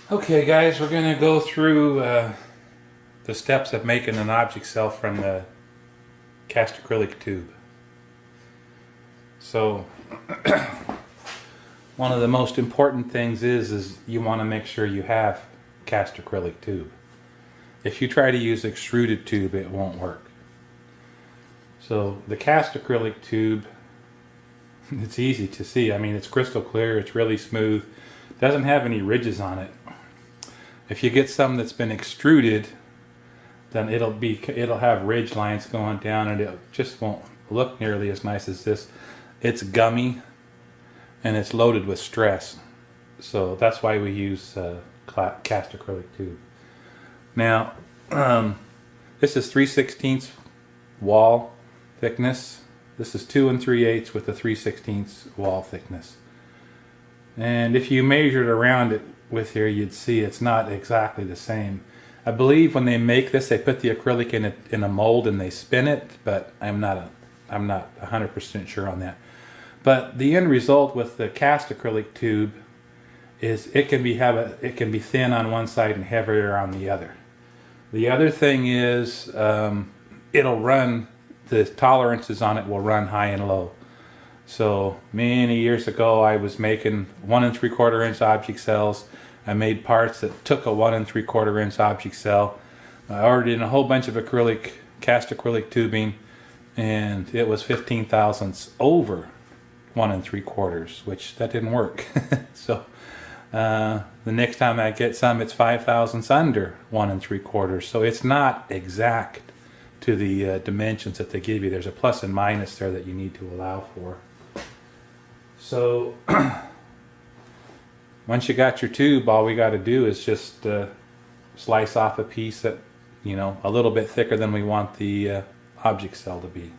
Okay guys, we're going to go through the steps of making an object cell from the cast acrylic tube. So one of the most important things is you want to make sure you have cast acrylic tube. If you try to use extruded tube, it won't work. So the cast acrylic tube, it's easy to see. I mean, it's crystal clear, it's really smooth, doesn't have any ridges on it. If you get some that's been extruded, then it'll have ridge lines going down, and it just won't look nearly as nice as this. It's gummy and it's loaded with stress, so that's why we use cast acrylic tube. Now this is 3/16 wall thickness. This is 2 3/8 with a 3/16 wall thickness. And if you measured around it with here, you'd see it's not exactly the same. I believe when they make this, they put the acrylic in a mold and they spin it, but I'm not 100% sure on that. But the end result with the cast acrylic tube is it can be thin on one side and heavier on the other. The other thing is it'll run, the tolerances on it will run high and low. So many years ago I was making 1 3/4 inch object cells. I made parts that took a 1 3/4 inch object cell. I ordered in a whole bunch of cast acrylic tubing, and it was 15 thousandths over 1 3/4, which that didn't work. So the next time I get some, it's 5 thousandths under 1 3/4. So it's not exact to the dimensions that they give you. There's a plus and minus there that you need to allow for. So once you got your tube, all we got to do is just slice off a piece that, a little bit thicker than we want the object cell to be.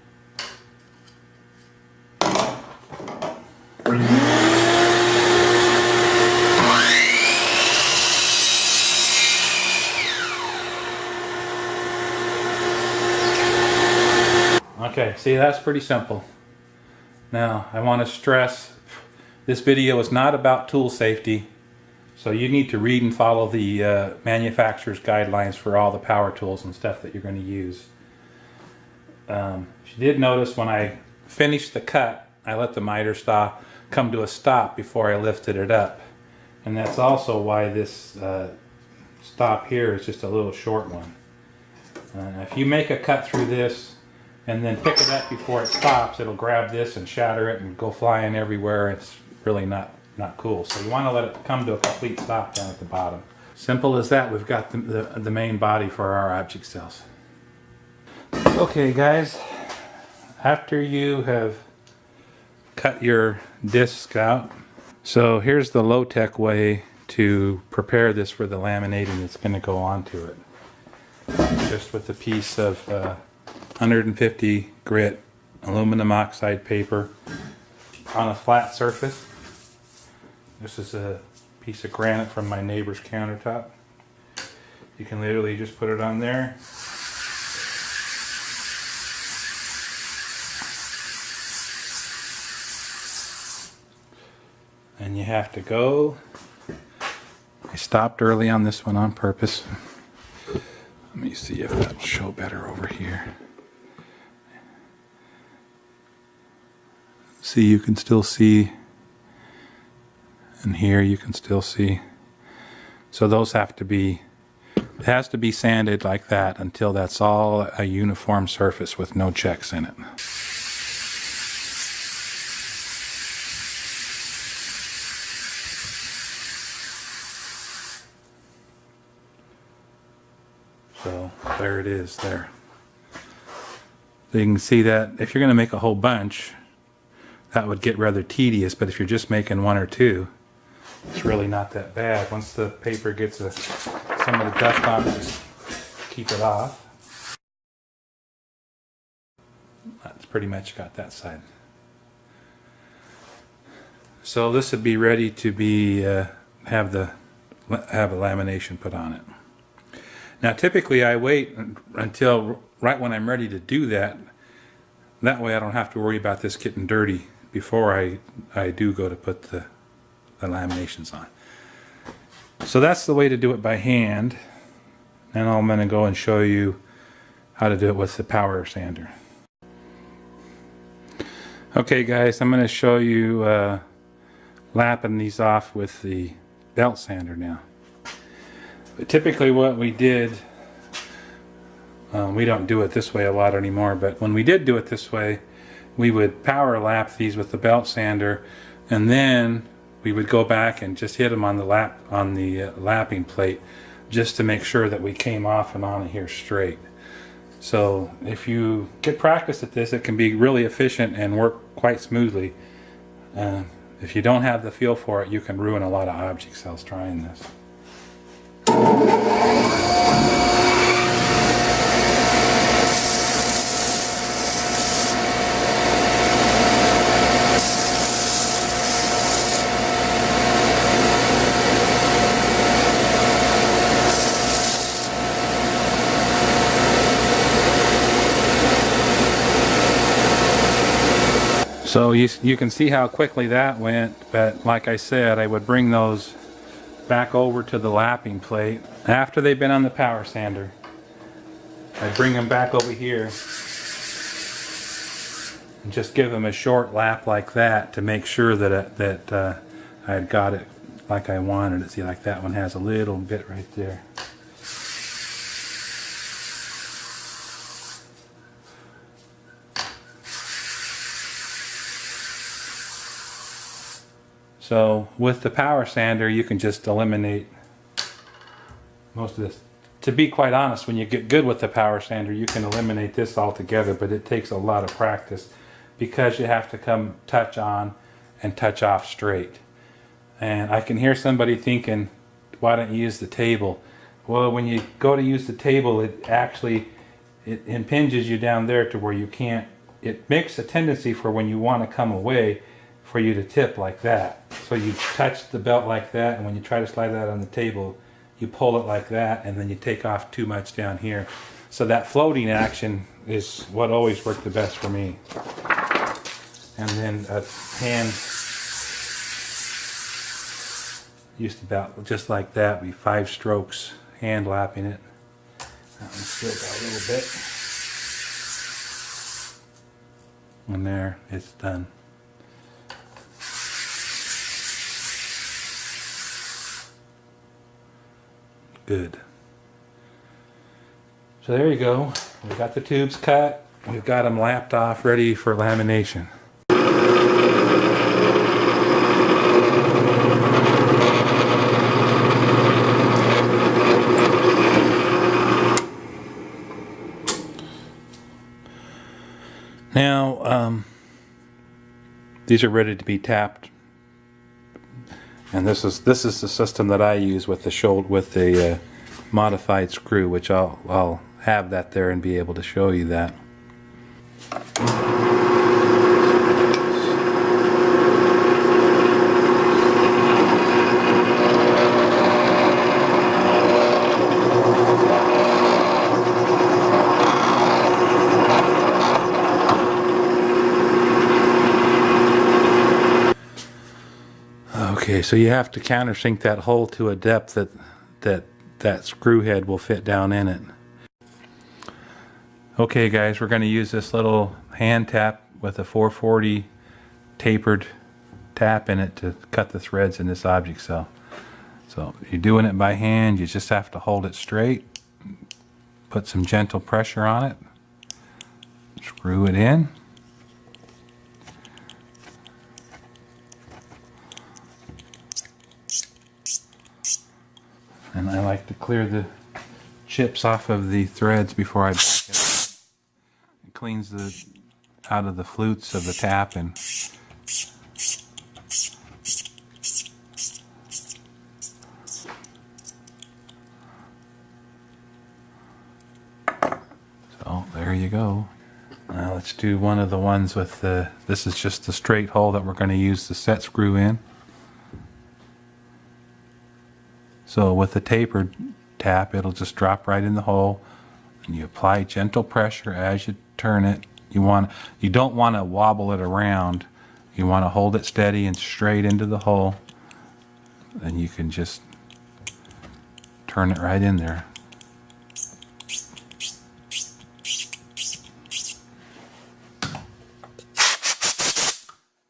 Okay, see, that's pretty simple. Now, I want to stress, this video is not about tool safety, so you need to read and follow the manufacturer's guidelines for all the power tools and stuff that you're going to use. You did notice when I finished the cut, I let the miter saw come to a stop before I lifted it up. And that's also why this stop here is just a little short one. If you make a cut through this and then pick it up before it stops, it'll grab this and shatter it and go flying everywhere. It's really not cool. So you want to let it come to a complete stop down at the bottom. Simple as that. We've got the main body for our object cells. Okay guys, after you have cut your discs out, so here's the low-tech way to prepare this for the laminating that's going to go onto it. Just with a piece of 150 grit aluminum oxide paper on a flat surface. This is a piece of granite from my neighbor's countertop. You can literally just put it on there. And you have to go. I stopped early on this one on purpose. Let me see if that'll show better over here. See, you can still see, and here you can still see. So those have to be, it has to be sanded like that until that's all a uniform surface with no checks in it. So there it is there. So you can see that if you're going to make a whole bunch, that would get rather tedious, but if you're just making 1 or 2, it's really not that bad. Once the paper gets some of the dust on it, just keep it off. That's pretty much got that side. So this would be ready to be have a lamination put on it. Now typically I wait until right when I'm ready to do that. That way I don't have to worry about this getting dirty before I do go to put the laminations on. So that's the way to do it by hand. And I'm going to go and show you how to do it with the power sander. Okay guys, I'm going to show you lapping these off with the belt sander now. But typically what we did, we don't do it this way a lot anymore, but when we did do it this way, we would power lap these with the belt sander, and then we would go back and just hit them on the lapping plate, just to make sure that we came off and on here straight. So if you get practice at this, it can be really efficient and work quite smoothly. If you don't have the feel for it, you can ruin a lot of object cells trying this. So you can see how quickly that went, but like I said, I would bring those back over to the lapping plate after they've been on the power sander. I'd bring them back over here and just give them a short lap like that to make sure that I had got it like I wanted it. See, like that one has a little bit right there. So with the power sander, you can just eliminate most of this. To be quite honest, when you get good with the power sander, you can eliminate this altogether, but it takes a lot of practice because you have to come touch on and touch off straight. And I can hear somebody thinking, why don't you use the table? Well, when you go to use the table, it impinges you down there to where you can't. It makes a tendency for when you want to come away for you to tip like that. So you touch the belt like that, and when you try to slide that on the table, you pull it like that, and then you take off too much down here. So that floating action is what always worked the best for me. And then a hand used about just like that, be 5 strokes hand lapping it. That one's still got a little bit. And there, it's done. Good. So there you go. We've got the tubes cut. We've got them lapped off, ready for lamination. Now, these are ready to be tapped. And this is the system that I use with the shoulder, with the modified screw, which I'll have that there and be able to show you that. Okay, so you have to countersink that hole to a depth that screw head will fit down in it. Okay guys, we're going to use this little hand tap with a 440 tapered tap in it to cut the threads in this object cell. So you're doing it by hand, you just have to hold it straight, put some gentle pressure on it, screw it in. And I like to clear the chips off of the threads before I back it up. It cleans out of the flutes of the tap. And so there you go. Now let's do one of the ones with the, this is just the straight hole that we're going to use the set screw in. So with the tapered tap, it'll just drop right in the hole, and you apply gentle pressure as you turn it. You don't want to wobble it around. You want to hold it steady and straight into the hole. And you can just turn it right in there.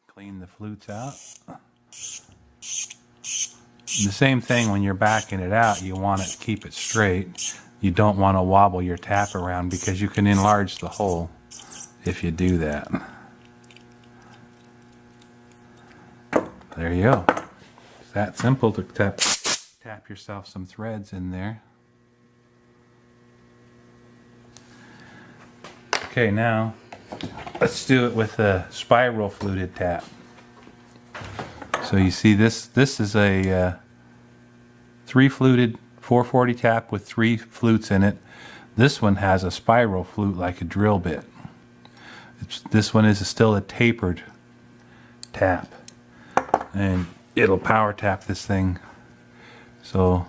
Clean the flutes out. The same thing when you're backing it out, you want to keep it straight. You don't want to wobble your tap around because you can enlarge the hole if you do that. There you go. It's that simple to tap yourself some threads in there. Okay, now let's do it with a spiral fluted tap. So you see this is a 3 fluted 440 tap with 3 flutes in it. This one has a spiral flute like a drill bit. This one is still a tapered tap, and it'll power tap this thing. So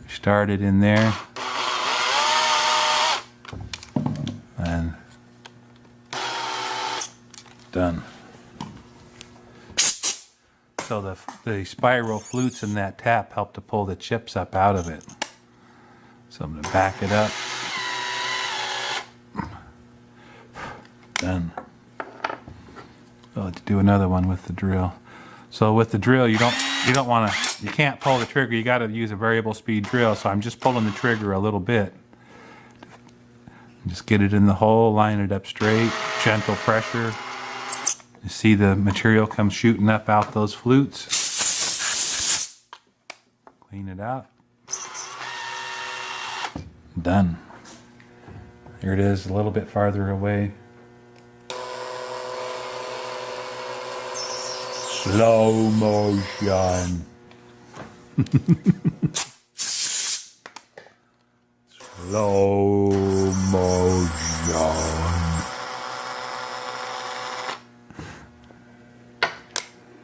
start it in there and done. So the spiral flutes in that tap help to pull the chips up out of it. So I'm going to back it up. Done. So let's do another one with the drill. So with the drill, you can't pull the trigger. You got to use a variable speed drill. So I'm just pulling the trigger a little bit. Just get it in the hole, line it up straight, gentle pressure. You see the material come shooting up out those flutes. Clean it out. Done. Here it is, a little bit farther away. Slow motion. Slow motion.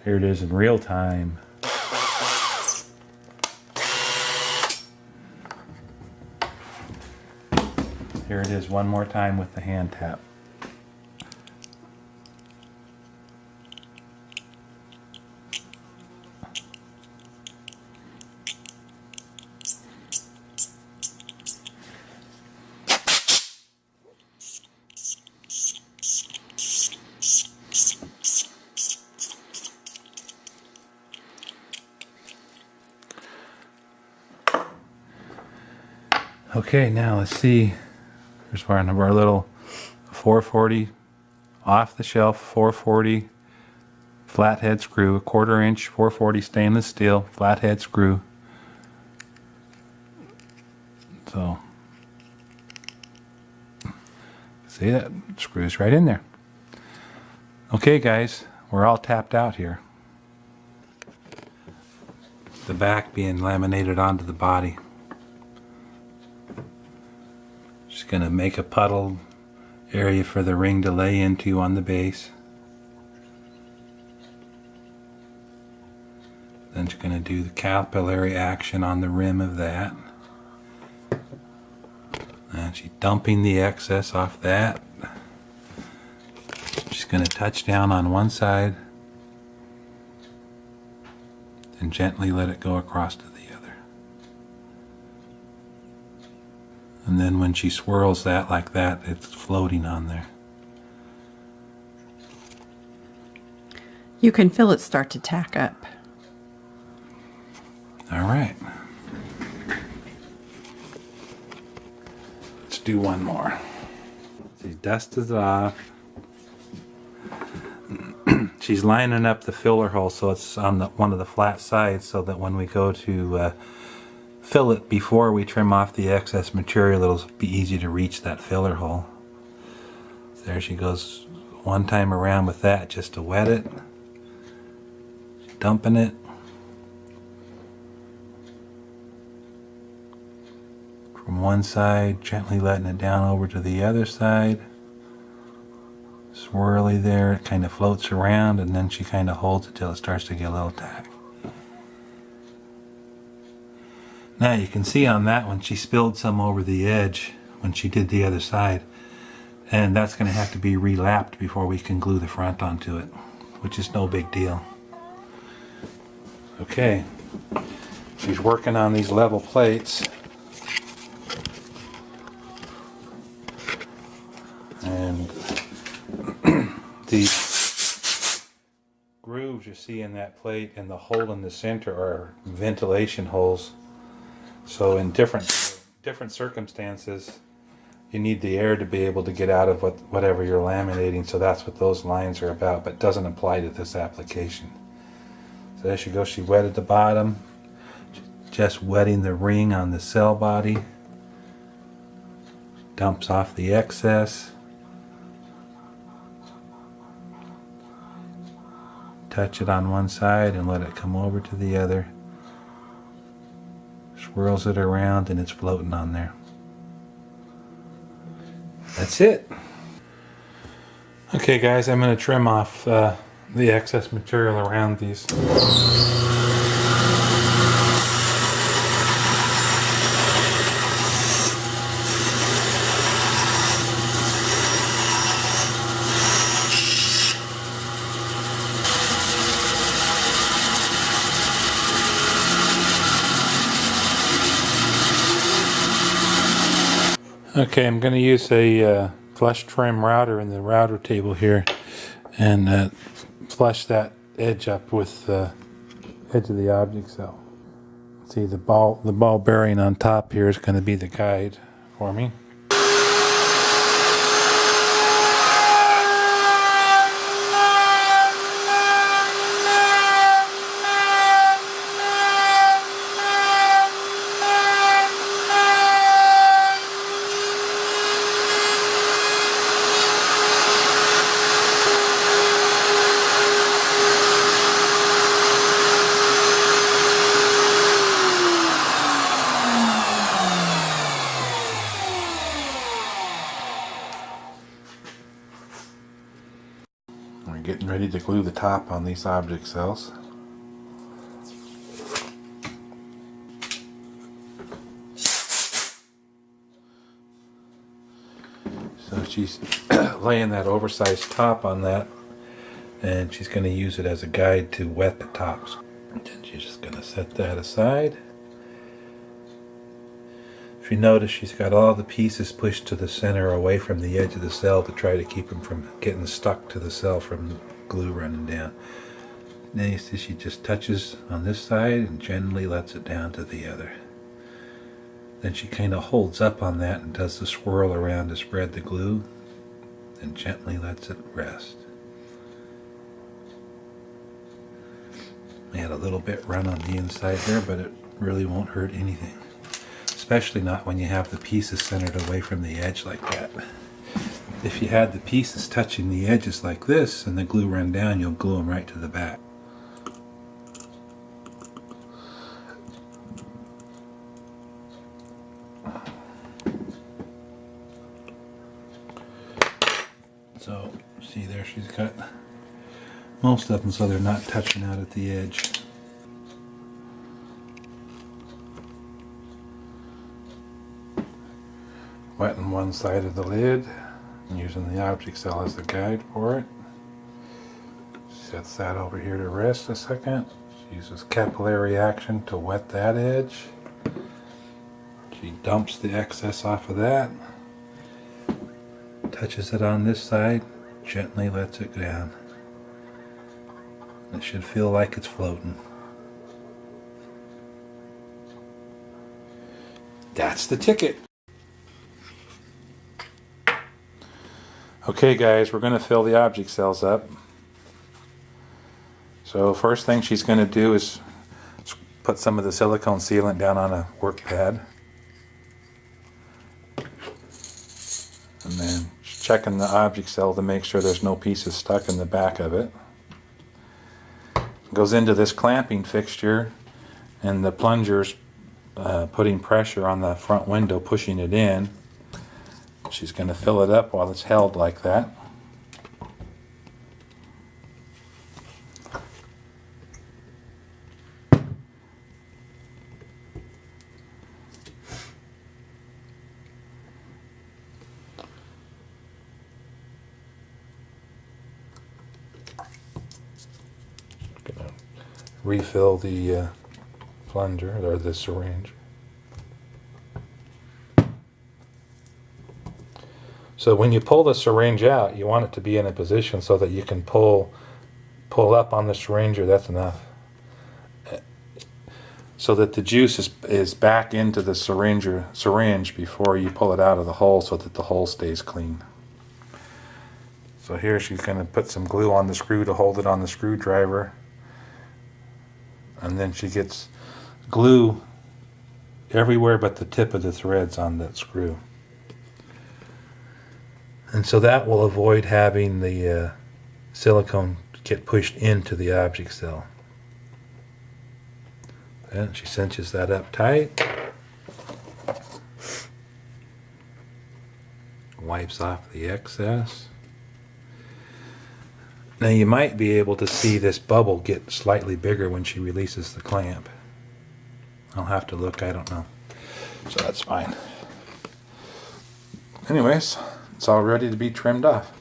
Here it is in real time. Here it is one more time with the hand tap. Okay, now let's see. Here's one of our little 440 off the shelf 440 flathead screw, a 1/4 inch 440 stainless steel flathead screw. So see, that screws right in there. Okay guys, we're all tapped out here. The back being laminated onto the body. Just going to make a puddle area for the ring to lay into on the base. Then you're going to do the capillary action on the rim of that. And she's dumping the excess off that. She's going to touch down on one side and gently let it go across to the other. And then when she swirls that like that, it's floating on there. You can feel it start to tack up. All right. Let's do one more. She dusts it off. She's lining up the filler hole so it's on one of the flat sides so that when we go to fill it before we trim off the excess material, it'll be easy to reach that filler hole. There she goes one time around with that just to wet it. Dumping it. From one side, gently letting it down over to the other side. Swirly there, it kind of floats around and then she kind of holds it till it starts to get a little tack. Now you can see on that one she spilled some over the edge when she did the other side, and that's going to have to be relapped before we can glue the front onto it, which is no big deal. Okay, She's working on these level plates. And the grooves you see in that plate and the hole in the center are ventilation holes. So in different circumstances, you need the air to be able to get out of whatever you're laminating. So that's what those lines are about, but doesn't apply to this application. So there she goes. She wetted the bottom, just wetting the ring on the cell body. Dumps off the excess. Touch it on one side and let it come over to the other. Swirls it around and it's floating on there. That's it. Okay guys, I'm going to trim off the excess material around these. Okay, I'm going to use a flush trim router in the router table here and flush that edge up with the edge of the object cell. See, the ball bearing on top here is going to be the guide for me. We're getting ready to glue the top on these object cells. So she's laying that oversized top on that, and she's going to use it as a guide to wet the tops. And then she's just going to set that aside. If you notice, she's got all the pieces pushed to the center away from the edge of the cell to try to keep them from getting stuck to the cell from glue running down. Then you see she just touches on this side and gently lets it down to the other. Then she kind of holds up on that and does the swirl around to spread the glue and gently lets it rest. I had a little bit run on the inside there, but it really won't hurt anything. Especially not when you have the pieces centered away from the edge like that. If you had the pieces touching the edges like this and the glue run down, you'll glue them right to the back. So, see there, she's got most of them so they're not touching out at the edge. Wetting one side of the lid and using the object cell as the guide for it. Sets that over here to rest a second. She uses capillary action to wet that edge. She dumps the excess off of that. Touches it on this side, gently lets it down. It should feel like it's floating. That's the ticket. Okay guys, we're going to fill the object cells up. So first thing she's going to do is put some of the silicone sealant down on a work pad. And then checking the object cell to make sure there's no pieces stuck in the back of it. Goes into this clamping fixture, and the plunger's putting pressure on the front window, pushing it in. She's going to fill it up while it's held like that. Gonna refill the plunger, or the syringe. So when you pull the syringe out, you want it to be in a position so that you can pull up on the syringe, or that's enough. So that the juice is back into the syringe before you pull it out of the hole, so that the hole stays clean. So here she's going to put some glue on the screw to hold it on the screwdriver. And then she gets glue everywhere but the tip of the threads on that screw. And so that will avoid having the silicone get pushed into the object cell. And she cinches that up tight. Wipes off the excess. Now you might be able to see this bubble get slightly bigger when she releases the clamp. I'll have to look, I don't know. So that's fine. Anyways, it's all ready to be trimmed off.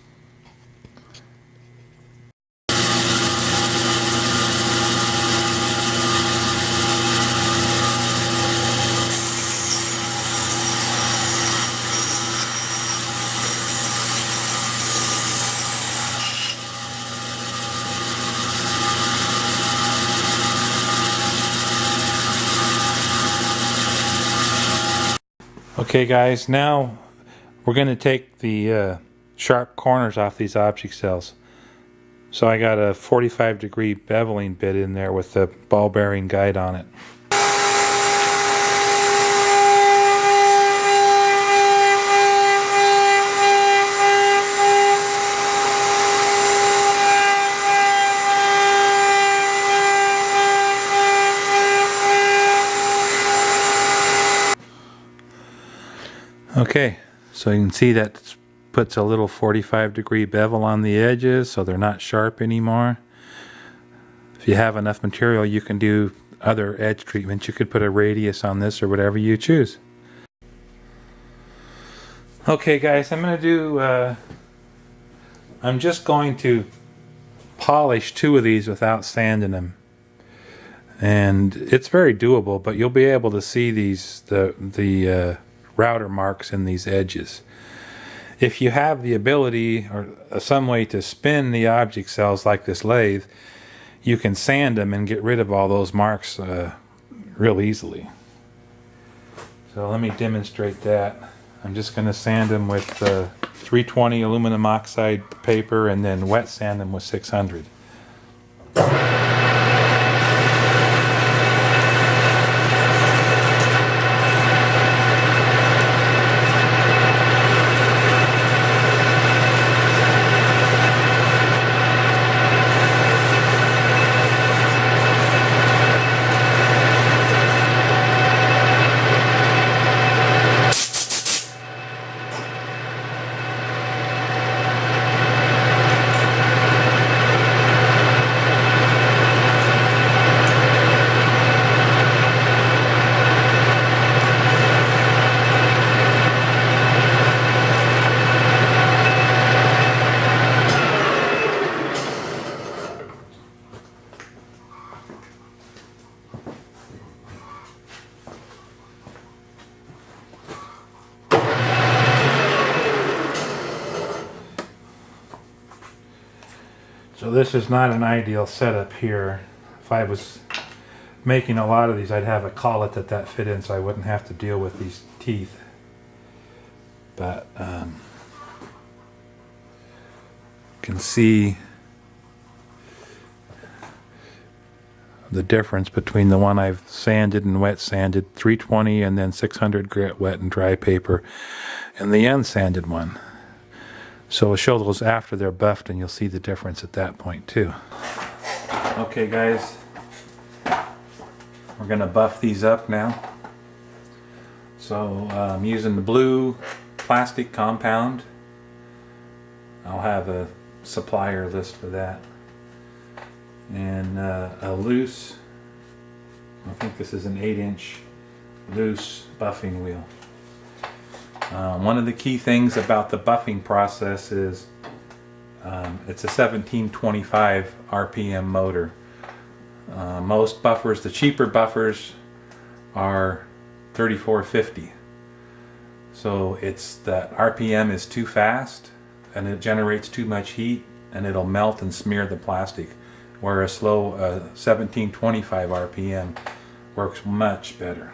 Okay guys, now we're going to take the sharp corners off these object cells. So I got a 45-degree beveling bit in there with the ball bearing guide on it. Okay, so you can see that puts a little 45-degree bevel on the edges, so they're not sharp anymore. If you have enough material, you can do other edge treatments. You could put a radius on this or whatever you choose. Okay guys, I'm just going to polish 2 of these without sanding them. And it's very doable, but you'll be able to see the router marks in these edges. If you have the ability or some way to spin the object cells like this lathe, you can sand them and get rid of all those marks real easily. So let me demonstrate that. I'm just going to sand them with 320 aluminum oxide paper and then wet sand them with 600. So this is not an ideal setup here. If I was making a lot of these, I'd have a collet that fit in so I wouldn't have to deal with these teeth. But you can see the difference between the one I've sanded and wet sanded, 320 and then 600 grit wet and dry paper, and the unsanded one. So we'll show those after they're buffed and you'll see the difference at that point too. Okay guys, we're going to buff these up now. So I'm using the blue plastic compound. I'll have a supplier list for that. And a loose, I think this is an 8-inch loose buffing wheel. One of the key things about the buffing process is it's a 1725 RPM motor. Most buffers, the cheaper buffers, are 3450. So it's that RPM is too fast and it generates too much heat and it'll melt and smear the plastic, where a slow 1725 RPM works much better.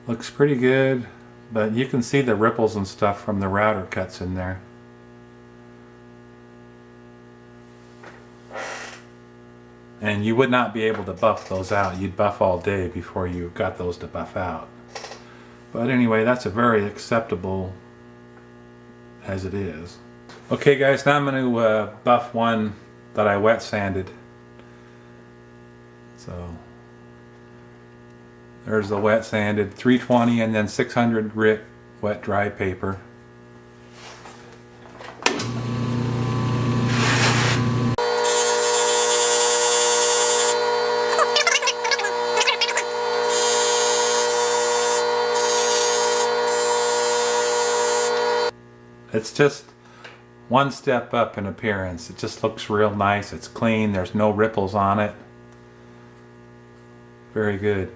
Looks pretty good, but you can see the ripples and stuff from the router cuts in there. And you would not be able to buff those out. You'd buff all day before you got those to buff out. But anyway, that's a very acceptable as it is. Okay guys, now I'm going to buff one that I wet sanded. So there's the wet sanded 320 and then 600 grit wet dry paper. It's just one step up in appearance. It just looks real nice. It's clean. There's no ripples on it. Very good.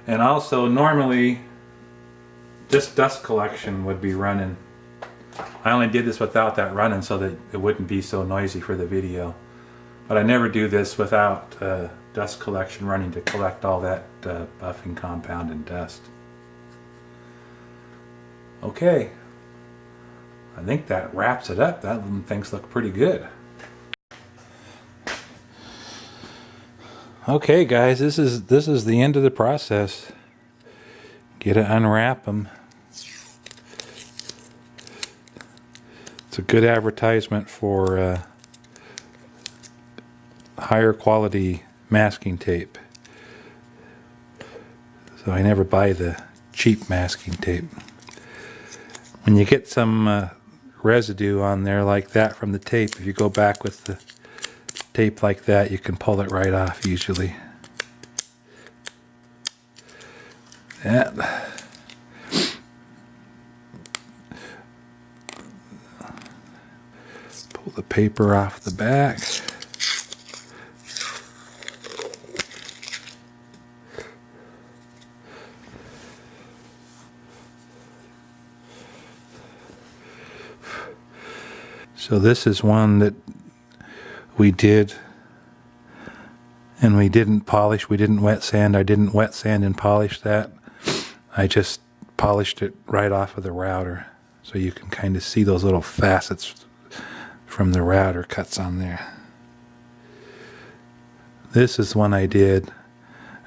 And also, normally, this dust collection would be running. I only did this without that running so that it wouldn't be so noisy for the video. But I never do this without dust collection running to collect all that buffing compound and dust. Okay. I think that wraps it up. That things look pretty good. Okay guys, this is the end of the process. Get to unwrap them. It's a good advertisement for higher quality masking tape. So I never buy the cheap masking tape. When you get some residue on there like that from the tape, if you go back with the tape like that, you can pull it right off usually. That. Pull the paper off the back. So this is one that we did, and we didn't polish, we didn't wet sand. I didn't wet sand and polish that. I just polished it right off of the router. So you can kind of see those little facets from the router cuts on there. This is one I did,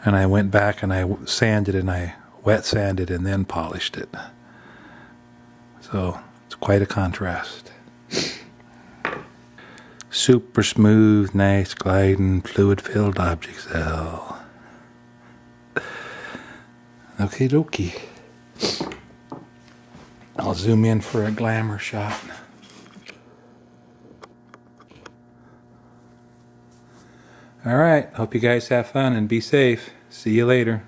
and I went back and I sanded and I wet sanded and then polished it. So it's quite a contrast. Super smooth, nice, gliding, fluid-filled object cell. Okie dokie. I'll zoom in for a glamour shot. Alright, hope you guys have fun and be safe. See you later.